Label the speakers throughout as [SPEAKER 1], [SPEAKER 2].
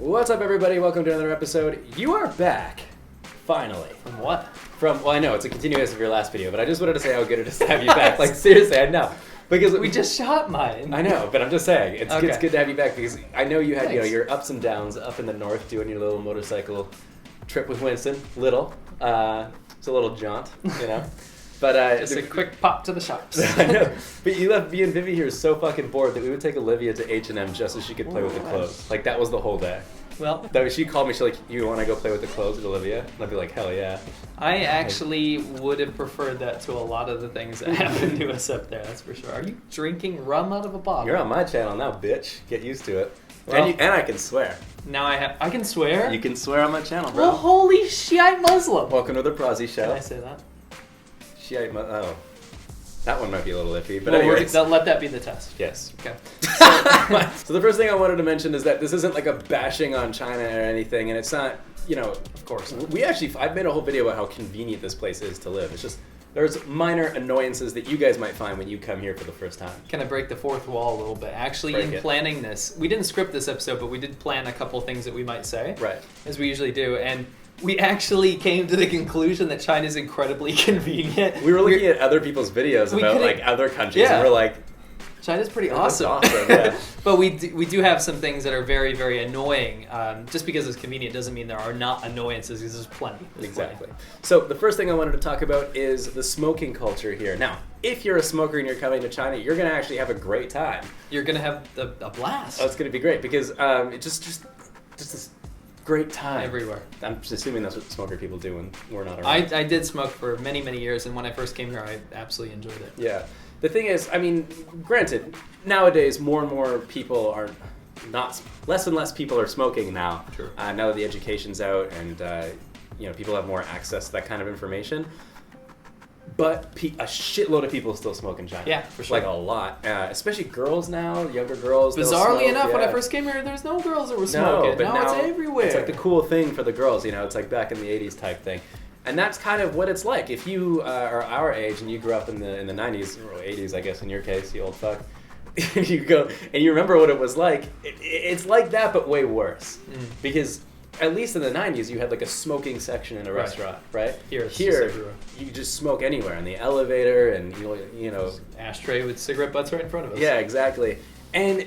[SPEAKER 1] What's up, everybody? Welcome to another episode. You are back, finally.
[SPEAKER 2] From what?
[SPEAKER 1] Well, I know, it's a continuation of your last video, but I just wanted to say how good it is to have you back. Like, seriously, I know. Because
[SPEAKER 2] we just shot mine.
[SPEAKER 1] I know, but I'm just saying, it's good to have you back because I know you had, your ups and downs up in the north doing your little motorcycle trip with Winston. It's a little jaunt, But
[SPEAKER 2] just a quick pop to the shops.
[SPEAKER 1] I know. But you left me and Vivi here so fucking bored that we would take Olivia to H&M just so she could play with the clothes. Like, that was the whole day.
[SPEAKER 2] Well,
[SPEAKER 1] She called me, she's like, you want to go play with the clothes with Olivia? And I'd be like, hell yeah.
[SPEAKER 2] I actually would have preferred that to a lot of the things that happened to us up there, that's for sure. Are you drinking rum out of a bottle?
[SPEAKER 1] You're on my channel now, bitch. Get used to it.
[SPEAKER 2] Well,
[SPEAKER 1] and I can swear.
[SPEAKER 2] Now I can swear?
[SPEAKER 1] You can swear on my channel, bro.
[SPEAKER 2] Well, holy Shiite Muslim.
[SPEAKER 1] Welcome to the Prozzy Show.
[SPEAKER 2] Can I say that?
[SPEAKER 1] Shiite oh. That one might be a little iffy, but
[SPEAKER 2] anyways. Let that be the test.
[SPEAKER 1] Yes.
[SPEAKER 2] Okay.
[SPEAKER 1] So the first thing I wanted to mention is that this isn't like a bashing on China or anything, and it's not,
[SPEAKER 2] Of course.
[SPEAKER 1] I've made a whole video about how convenient this place is to live. It's just, there's minor annoyances that you guys might find when you come here for the first time.
[SPEAKER 2] Can I break the fourth wall a little bit? Actually, planning this, we didn't script this episode, but we did plan a couple things that we might say.
[SPEAKER 1] Right.
[SPEAKER 2] As we usually do, and we actually came to the conclusion that China's incredibly convenient.
[SPEAKER 1] We were looking at other people's videos about like other countries, and we're like,
[SPEAKER 2] China's pretty awesome.
[SPEAKER 1] Yeah.
[SPEAKER 2] But we do have some things that are very, very annoying. Just because it's convenient doesn't mean there are not annoyances, because there's plenty.
[SPEAKER 1] Exactly. So the first thing I wanted to talk about is the smoking culture here. Now, if you're a smoker and you're coming to China, you're going to actually have a great time.
[SPEAKER 2] You're going to have a blast.
[SPEAKER 1] Oh, it's going to be great, because it's just this great time.
[SPEAKER 2] Everywhere.
[SPEAKER 1] I'm just assuming that's what smoker people do when we're not around.
[SPEAKER 2] I did smoke for many, many years, and when I first came here, I absolutely enjoyed it.
[SPEAKER 1] Yeah. The thing is, granted, nowadays more and more people are less and less people are smoking now.
[SPEAKER 2] True.
[SPEAKER 1] Now that the education's out and people have more access to that kind of information. But a shitload of people still smoke in China.
[SPEAKER 2] Yeah, for sure.
[SPEAKER 1] Like a lot, especially girls now, younger girls.
[SPEAKER 2] Bizarrely enough, when I first came here, there's no girls that were smoking.
[SPEAKER 1] But now
[SPEAKER 2] it's everywhere.
[SPEAKER 1] It's like the cool thing for the girls. It's like back in the '80s type thing. And that's kind of what it's like. If you are our age and you grew up in the 90s, or 80s, I guess in your case, you old fuck, you go and you remember what it was like, it's like that, but way worse. Because at least in the 90s, you had like a smoking section in a restaurant, right?
[SPEAKER 2] Here
[SPEAKER 1] you just smoke anywhere, in the elevator, and
[SPEAKER 2] ashtray with cigarette butts right in front of us.
[SPEAKER 1] Yeah, exactly. And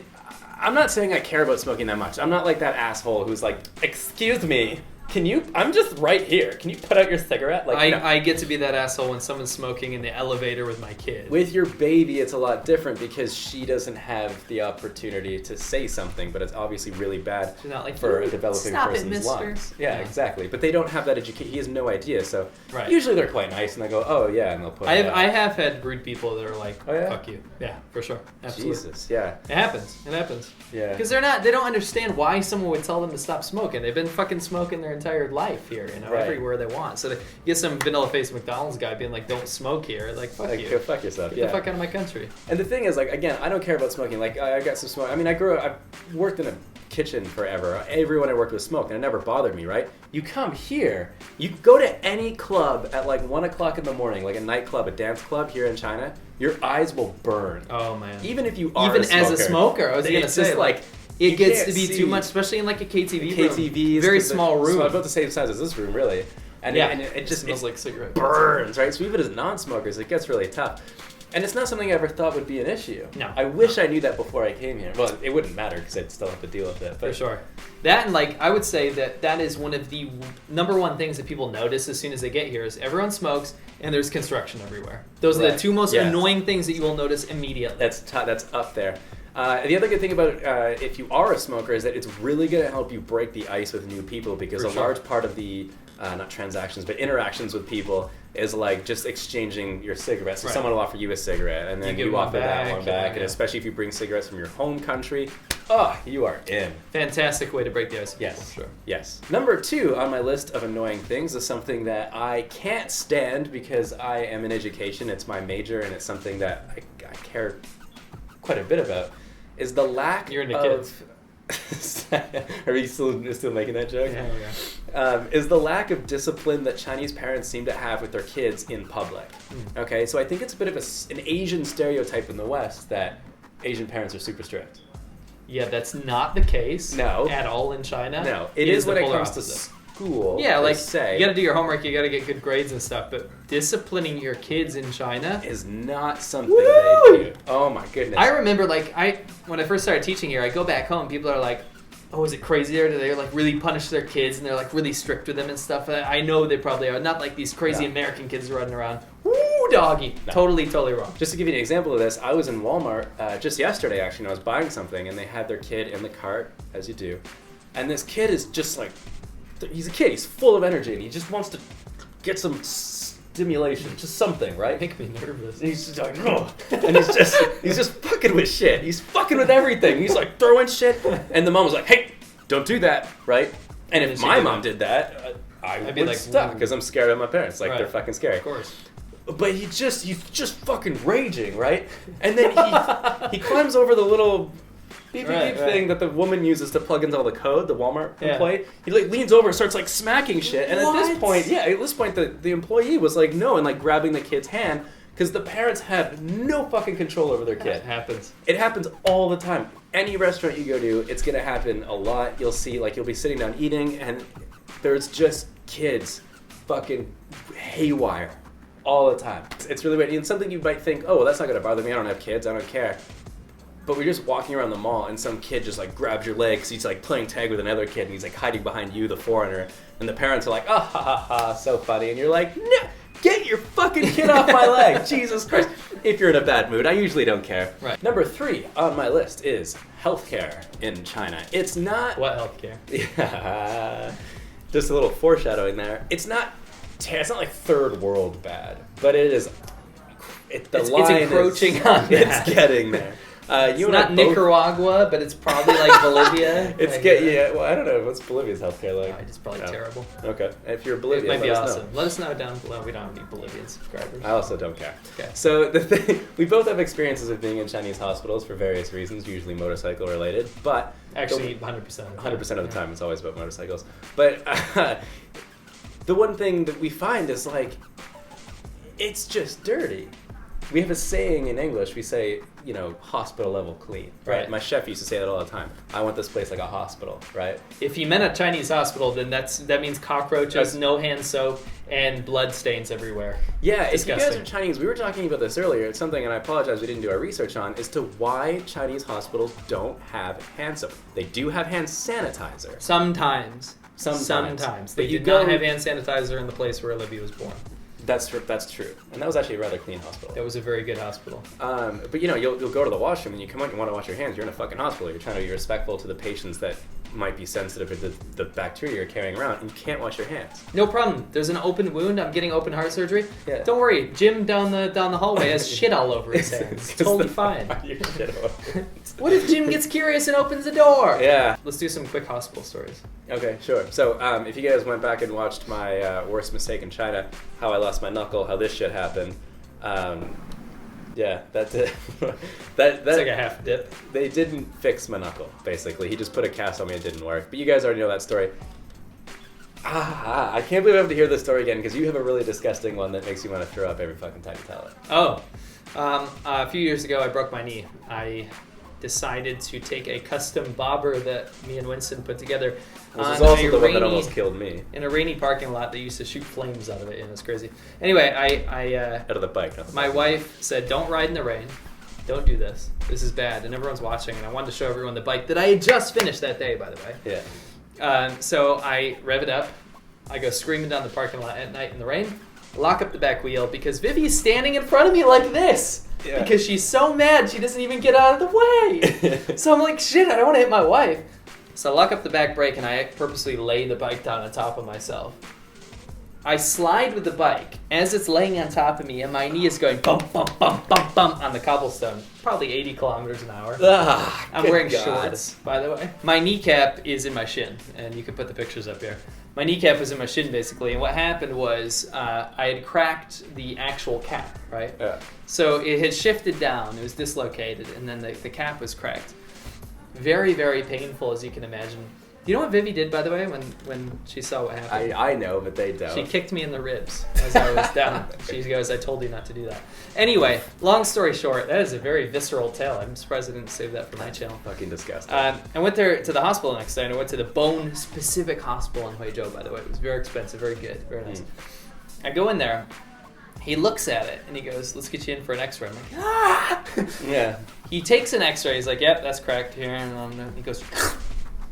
[SPEAKER 1] I'm not saying I care about smoking that much. I'm not like that asshole who's like, excuse me, I'm just right here. Can you put out your cigarette? Like,
[SPEAKER 2] I get to be that asshole when someone's smoking in the elevator with my kid.
[SPEAKER 1] With your baby, it's a lot different because she doesn't have the opportunity to say something, but it's obviously really bad for a developing person's lungs. Yeah, exactly. But they don't have that education. He has no idea. So usually they're quite nice, and they go, oh, yeah, and they'll put it out.
[SPEAKER 2] I have had rude people that are like, fuck you. Yeah, for sure. Absolutely.
[SPEAKER 1] Jesus, yeah.
[SPEAKER 2] It happens.
[SPEAKER 1] Yeah.
[SPEAKER 2] Because they don't understand why someone would tell them to stop smoking. They've been fucking smoking their entire life here, everywhere they want. So to get some vanilla-faced McDonald's guy being like, don't smoke here, like, fuck you.
[SPEAKER 1] Go fuck yourself,
[SPEAKER 2] Get the fuck out of my country.
[SPEAKER 1] And the thing is, like, again, I don't care about smoking. Like, I got some smoke. I worked in a kitchen forever. Everyone I worked with smoked, and it never bothered me, right? You come here, you go to any club at like 1 o'clock in the morning, like a nightclub, a dance club here in China, your eyes will burn.
[SPEAKER 2] Oh, man.
[SPEAKER 1] Even if you are
[SPEAKER 2] Even as a smoker, I was going to say,
[SPEAKER 1] just like
[SPEAKER 2] it gets to be too much, especially in like a KTV room.
[SPEAKER 1] KTVs.
[SPEAKER 2] Very small room.
[SPEAKER 1] So about the same size as this room, really. And it just
[SPEAKER 2] smells like cigarette
[SPEAKER 1] burns, right? So even as non-smokers, it gets really tough. And it's not something I ever thought would be an issue.
[SPEAKER 2] No.
[SPEAKER 1] I wish I knew that before I came here. Well, it wouldn't matter because I'd still have to deal with it. But.
[SPEAKER 2] For sure. That, and like, I would say that is one of the number one things that people notice as soon as they get here is everyone smokes and there's construction everywhere. Those are the two most annoying things that you will notice immediately.
[SPEAKER 1] That's up there. The other good thing about if you are a smoker is that it's really going to help you break the ice with new people because large part of the, not transactions, but interactions with people is like just exchanging your cigarettes. So someone will offer you a cigarette and then you offer that one back. And especially if you bring cigarettes from your home country, you are in.
[SPEAKER 2] Fantastic way to break the ice.
[SPEAKER 1] Yes. Sure. Yes. Number 2 on my list of annoying things is something that I can't stand because I am in education. It's my major and it's something that I care quite a bit about. Is the lack
[SPEAKER 2] You're into kids.
[SPEAKER 1] Are we still making that joke?
[SPEAKER 2] Yeah.
[SPEAKER 1] Is the lack of discipline that Chinese parents seem to have with their kids in public. Okay, so I think it's a bit of an Asian stereotype in the West that Asian parents are super strict.
[SPEAKER 2] Yeah, that's not the case.
[SPEAKER 1] No.
[SPEAKER 2] At all in China.
[SPEAKER 1] No, it is when it comes to school.
[SPEAKER 2] Yeah, like
[SPEAKER 1] say,
[SPEAKER 2] you got to do your homework, you got to get good grades and stuff. But disciplining your kids in China
[SPEAKER 1] is not something they do. Oh my goodness!
[SPEAKER 2] I remember, when I first started teaching here, I go back home. People are like, "Oh, is it crazy there? Do they like really punish their kids and they're like really strict with them and stuff?" I know they probably are. Not like these crazy American kids running around. Woo, doggy! No. Totally wrong.
[SPEAKER 1] Just to give you an example of this, I was in Walmart just yesterday actually, and I was buying something, and they had their kid in the cart, as you do, and this kid is just like. He's a kid. He's full of energy, and he just wants to get some stimulation, just something, right?
[SPEAKER 2] Make me nervous.
[SPEAKER 1] And he's just like, oh, and he's just fucking with shit. He's fucking with everything. He's like throwing shit, and the mom was like, "Hey, don't do that," right? And if my mom did that, I'd be like stuck because I'm scared of my parents. Like they're fucking scary.
[SPEAKER 2] Of course.
[SPEAKER 1] But he's just fucking raging, right? And then he climbs over the little. Beep thing that the woman uses to plug into all the code, the Walmart employee. He like leans over and starts like smacking shit. And at this point, the employee was like no, and like grabbing the kid's hand because the parents have no fucking control over their kid.
[SPEAKER 2] It happens.
[SPEAKER 1] It happens all the time. Any restaurant you go to, it's gonna happen a lot. You'll see like you'll be sitting down eating, and there's just kids fucking haywire all the time. It's really weird. And something you might think, oh, well, that's not gonna bother me. I don't have kids. I don't care. But we're just walking around the mall, and some kid just like grabs your leg because he's like playing tag with another kid, and he's like hiding behind you, the foreigner, and the parents are like, oh, ha ha ha, so funny, and you're like, no, get your fucking kid off my leg, Jesus Christ. If you're in a bad mood, I usually don't care.
[SPEAKER 2] Right.
[SPEAKER 1] Number 3 on my list is healthcare in China. It's not
[SPEAKER 2] what healthcare?
[SPEAKER 1] Yeah, just a little foreshadowing there. It's not like third world bad, but it is. It's
[SPEAKER 2] encroaching on that.
[SPEAKER 1] It's getting there.
[SPEAKER 2] It's not Nicaragua, but it's probably like Bolivia.
[SPEAKER 1] Well, I don't know. What's Bolivia's healthcare like?
[SPEAKER 2] It's probably terrible.
[SPEAKER 1] Okay. If you're Bolivian,
[SPEAKER 2] it might be awesome. Let us know down below. We don't have any Bolivian subscribers.
[SPEAKER 1] I also don't care.
[SPEAKER 2] Okay.
[SPEAKER 1] So the thing, we both have experiences of being in Chinese hospitals for various reasons, usually motorcycle related. But
[SPEAKER 2] actually, 100%.
[SPEAKER 1] 100% of the time, it's always about motorcycles. But the one thing that we find is like, it's just dirty. We have a saying in English, we say, hospital level clean, right? My chef used to say that all the time. I want this place like a hospital, right?
[SPEAKER 2] If you meant a Chinese hospital, then that means cockroaches, no hand soap, and blood stains everywhere.
[SPEAKER 1] Yeah, disgusting. If you guys are Chinese, we were talking about this earlier. It's something, and I apologize we didn't do our research on, as to why Chinese hospitals don't have hand soap. They do have hand sanitizer.
[SPEAKER 2] Sometimes. They did not have hand sanitizer in the place where Olivia was born.
[SPEAKER 1] That's true, and that was actually a rather clean hospital.
[SPEAKER 2] That was a very good hospital.
[SPEAKER 1] But you'll go to the washroom and you come out and you want to wash your hands. You're in a fucking hospital. You're trying to be respectful to the patients that might be sensitive to the bacteria you're carrying around, and you can't wash your hands.
[SPEAKER 2] No problem. There's an open wound. I'm getting open heart surgery.
[SPEAKER 1] Yeah.
[SPEAKER 2] Don't worry. Jim down the hallway has shit all over his hands. It's totally fine. What if Jim gets curious and opens the door?
[SPEAKER 1] Yeah.
[SPEAKER 2] Let's do some quick hospital stories.
[SPEAKER 1] Okay, sure. So if you guys went back and watched my worst mistake in China, how I lost my knuckle, how this shit happened, yeah, that's it. That's
[SPEAKER 2] like a half dip.
[SPEAKER 1] They didn't fix my knuckle, basically. He just put a cast on me, it didn't work. But you guys already know that story. I can't believe I have to hear this story again, because you have a really disgusting one that makes you want to throw up every fucking time you tell it.
[SPEAKER 2] Oh. A few years ago, I broke my knee. I decided to take a custom bobber that me and Winston put together.
[SPEAKER 1] This is also the one that almost killed me.
[SPEAKER 2] In a rainy parking lot that used to shoot flames out of it, and it was crazy. Anyway,
[SPEAKER 1] out of the bike.
[SPEAKER 2] My wife said, "Don't ride in the rain. Don't do this. This is bad." And everyone's watching, and I wanted to show everyone the bike that I had just finished that day, by the way.
[SPEAKER 1] Yeah.
[SPEAKER 2] So I rev it up. I go screaming down the parking lot at night in the rain. Lock up the back wheel because Vivi's standing in front of me like this. Yeah. Because she's so mad she doesn't even get out of the way. So I'm like, shit, I don't want to hit my wife. So I lock up the back brake and I purposely lay the bike down on top of myself. I slide with the bike as it's laying on top of me, and my knee is going bump, bump, bump, bump, bump on the cobblestone. Probably 80 kilometers an hour. I'm wearing shorts, by the way. My kneecap is in my shin, and you can put the pictures up here. My kneecap was in my shin, basically, and what happened was I had cracked the actual cap, right?
[SPEAKER 1] Yeah.
[SPEAKER 2] So it had shifted down, it was dislocated, and then the cap was cracked. Very, very painful, as you can imagine. You know what Vivi did, by the way, when she saw what happened?
[SPEAKER 1] I know, but they don't.
[SPEAKER 2] She kicked me in the ribs as I was down. She goes, I told you not to do that. Anyway, long story short, that is a very visceral tale. I'm surprised I didn't save that for my channel.
[SPEAKER 1] Fucking disgusting.
[SPEAKER 2] I went there to the hospital the next day, and I went to the bone-specific hospital in Huizhou, by the way. It was very expensive, very good, very nice. I go in there. He looks at it, and he goes, let's get you in for an x-ray. I'm like, ah!
[SPEAKER 1] Yeah.
[SPEAKER 2] He takes an x-ray. He's like, yep, that's cracked here. And he goes...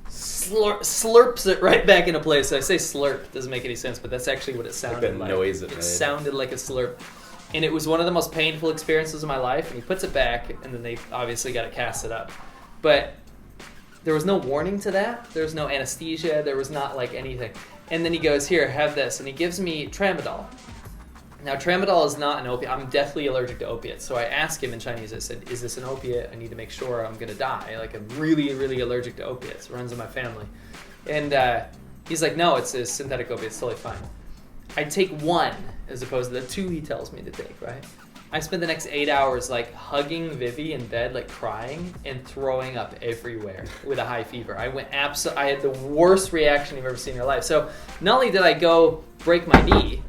[SPEAKER 2] slurps it right back into place. I say slurp, doesn't make any sense, but that's actually what it sounded like.
[SPEAKER 1] Noise it made.
[SPEAKER 2] Sounded like a slurp. And it was one of the most painful experiences of my life, and he puts it back, and then they obviously got to cast it up. But there was no warning to that. There was no anesthesia. There was not like anything. And then he goes, here, have this. And he gives me tramadol. Now, tramadol is not an opiate. I'm deathly allergic to opiates. So I asked him in Chinese, I said, is this an opiate? I need to make sure I'm going to die. Like, I'm really, really allergic to opiates. It runs in my family. And he's like, no, it's a synthetic opiate. It's totally fine. I take one as opposed to the two he tells me to take, right? I spent the next 8 hours, like, hugging Vivi in bed, like, crying and throwing up everywhere with a high fever. I had the worst reaction you've ever seen in your life. So not only did I go break my knee,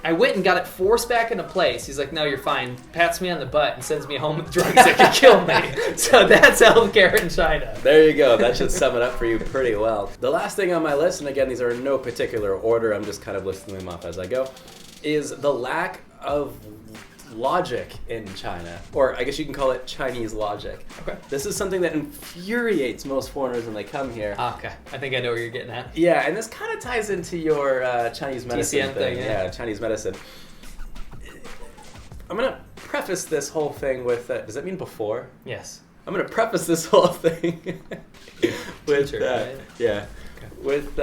[SPEAKER 2] I went and got it forced back into place. He's like, no, you're fine. Pats me on the butt and sends me home with drugs that could kill me. So that's healthcare in China.
[SPEAKER 1] There you go. That should sum it up for you pretty well. The last thing on my list, and again, these are in no particular order, I'm just kind of listing them off as I go, is the lack of logic in China. Or I guess you can call it Chinese logic.
[SPEAKER 2] Okay.
[SPEAKER 1] This is something that infuriates most foreigners when they come here.
[SPEAKER 2] Okay. I think I know where you're getting at.
[SPEAKER 1] Yeah, and this kind of ties into your Chinese medicine
[SPEAKER 2] TCM thing.
[SPEAKER 1] Yeah, Chinese medicine. I'm going to preface this whole thing with, does that mean before?
[SPEAKER 2] Yes.
[SPEAKER 1] I'm going to preface this whole thing with,
[SPEAKER 2] Teacher, right?
[SPEAKER 1] yeah,
[SPEAKER 2] Okay.
[SPEAKER 1] with,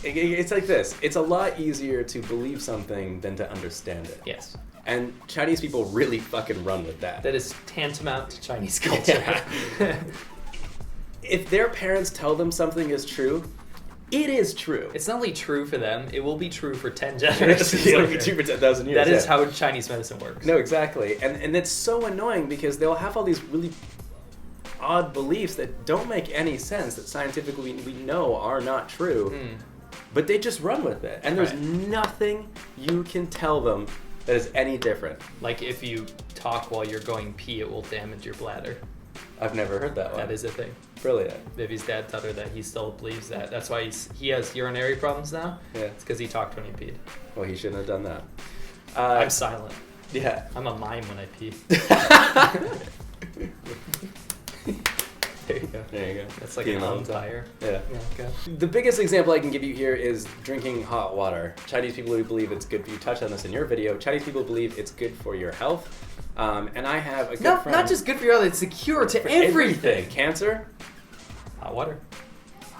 [SPEAKER 1] it's like this. It's a lot easier to believe something than to understand it.
[SPEAKER 2] Yes.
[SPEAKER 1] And Chinese people really fucking run with that.
[SPEAKER 2] That is tantamount to Chinese culture.
[SPEAKER 1] Yeah. If their parents tell them something is true, it is true.
[SPEAKER 2] It's not only true for them, it will be true for 10 generations.
[SPEAKER 1] It'll be true for 10,000 years.
[SPEAKER 2] That is how Chinese medicine works.
[SPEAKER 1] No, exactly. And it's so annoying because they'll have all these really odd beliefs that don't make any sense, that scientifically we know are not true, but they just run with it. And there's nothing you can tell them that is any different.
[SPEAKER 2] Like if you talk while you're going pee, it will damage your bladder.
[SPEAKER 1] I've never heard that one.
[SPEAKER 2] That is a thing.
[SPEAKER 1] Brilliant.
[SPEAKER 2] Vivi's dad taught her that. He still believes that. That's why he has urinary problems now.
[SPEAKER 1] Yeah.
[SPEAKER 2] It's because he talked when he peed.
[SPEAKER 1] Well, he shouldn't have done that.
[SPEAKER 2] I'm silent.
[SPEAKER 1] Yeah.
[SPEAKER 2] I'm a mime when I pee. There you go.
[SPEAKER 1] There you go.
[SPEAKER 2] That's like
[SPEAKER 1] Game
[SPEAKER 2] an
[SPEAKER 1] on
[SPEAKER 2] umpire.
[SPEAKER 1] Yeah.
[SPEAKER 2] Okay.
[SPEAKER 1] The biggest example I can give you here is drinking hot water. Chinese people who believe it's good. You touched on this in your video. Chinese people believe it's good for your health. And I have a good friend.
[SPEAKER 2] Not just good for your health, it's a cure to everything.
[SPEAKER 1] Cancer,
[SPEAKER 2] Hot water.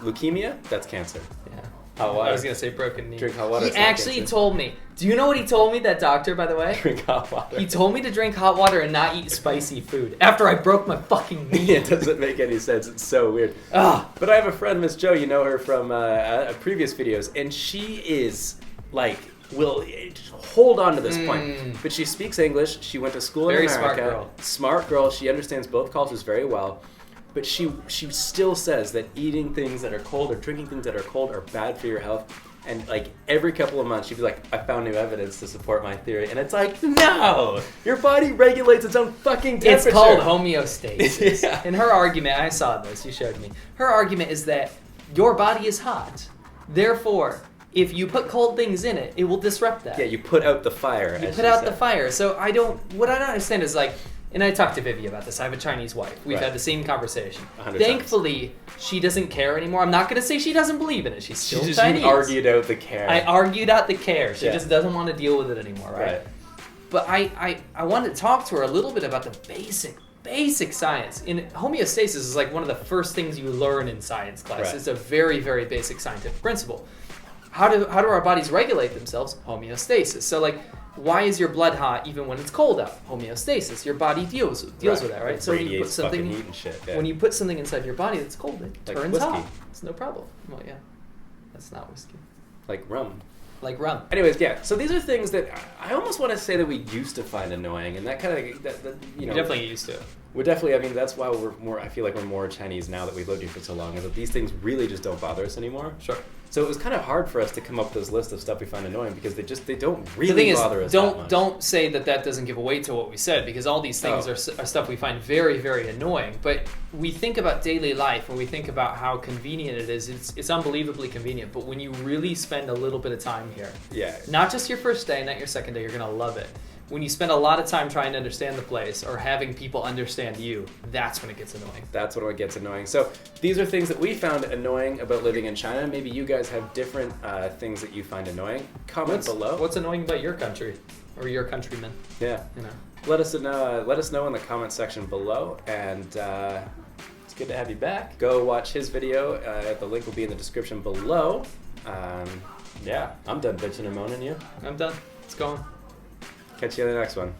[SPEAKER 1] leukemia, that's cancer.
[SPEAKER 2] Yeah.
[SPEAKER 1] Hot water.
[SPEAKER 2] I was going to say broken knee.
[SPEAKER 1] Drink hot water.
[SPEAKER 2] He actually told me. Do you know what he told me, that doctor, by the way?
[SPEAKER 1] Drink hot water.
[SPEAKER 2] He told me to drink hot water and not eat spicy food after I broke my fucking knee.
[SPEAKER 1] It doesn't make any sense. It's so weird.
[SPEAKER 2] Ah.
[SPEAKER 1] But I have a friend, Miss Jo. You know her from previous videos, and she is like, will hold on to this point. But she speaks English. She went to school in America.
[SPEAKER 2] Very smart girl.
[SPEAKER 1] Smart girl. She understands both cultures very well. But she still says that eating things that are cold or drinking things that are cold are bad for your health. And like every couple of months, she'd be like, I found new evidence to support my theory. And it's like, no! Your body regulates its own fucking temperature.
[SPEAKER 2] It's called homeostasis.
[SPEAKER 1] Yeah.
[SPEAKER 2] And her argument, I saw this, you showed me. Her argument is that your body is hot. Therefore, if you put cold things in it, it will disrupt that.
[SPEAKER 1] Yeah, you put out the fire.
[SPEAKER 2] You put out the fire. So what I don't understand is like, and I talked to Vivi about this. I have a Chinese wife. We've had the same conversation.
[SPEAKER 1] 100
[SPEAKER 2] Thankfully, she doesn't care anymore. I'm not going to say she doesn't believe in it. She's still Chinese.
[SPEAKER 1] You argued out the care.
[SPEAKER 2] I argued out the care. She just doesn't want to deal with it anymore, right? But I wanted to talk to her a little bit about the basic science. In homeostasis is like one of the first things you learn in science class.
[SPEAKER 1] Right.
[SPEAKER 2] It's a very, very basic scientific principle. How do our bodies regulate themselves? Homeostasis. So like, why is your blood hot even when it's cold out? Homeostasis. Your body deals with that, right?
[SPEAKER 1] It
[SPEAKER 2] so when you put
[SPEAKER 1] radiates fucking
[SPEAKER 2] something
[SPEAKER 1] heat and shit, yeah.
[SPEAKER 2] when you put something inside your body that's cold, it
[SPEAKER 1] Like
[SPEAKER 2] turns
[SPEAKER 1] whiskey.
[SPEAKER 2] hot. It's no problem. Well, yeah, that's not whiskey.
[SPEAKER 1] Like rum.
[SPEAKER 2] Like rum.
[SPEAKER 1] Anyways, yeah. So these are things that I almost want to say that we used to find annoying, and that kind of you know.
[SPEAKER 2] You definitely used to.
[SPEAKER 1] We're definitely, I mean, that's why I feel like we're more Chinese now that we've lived here for so long, is that these things really just don't bother us anymore.
[SPEAKER 2] Sure.
[SPEAKER 1] So it was kind of hard for us to come up with this list of stuff we find annoying because they don't really
[SPEAKER 2] the thing
[SPEAKER 1] bother
[SPEAKER 2] is,
[SPEAKER 1] us that much.
[SPEAKER 2] Don't say that doesn't give away to what we said, because all these things are stuff we find very, very annoying. But we think about daily life and we think about how convenient it is. It's unbelievably convenient. But when you really spend a little bit of time here, not just your first day, not your second day, you're going to love it. When you spend a lot of time trying to understand the place or having people understand you, that's when it gets annoying.
[SPEAKER 1] That's when it gets annoying. So these are things that we found annoying about living in China. Maybe you guys have different things that you find annoying. Comment below.
[SPEAKER 2] What's annoying about your country or your countrymen?
[SPEAKER 1] Yeah. Let us know in the comment section below, and it's good to have you back. Go watch his video. The link will be in the description below. I'm done bitching and moaning you.
[SPEAKER 2] I'm done. It's going.
[SPEAKER 1] Catch you in the next one.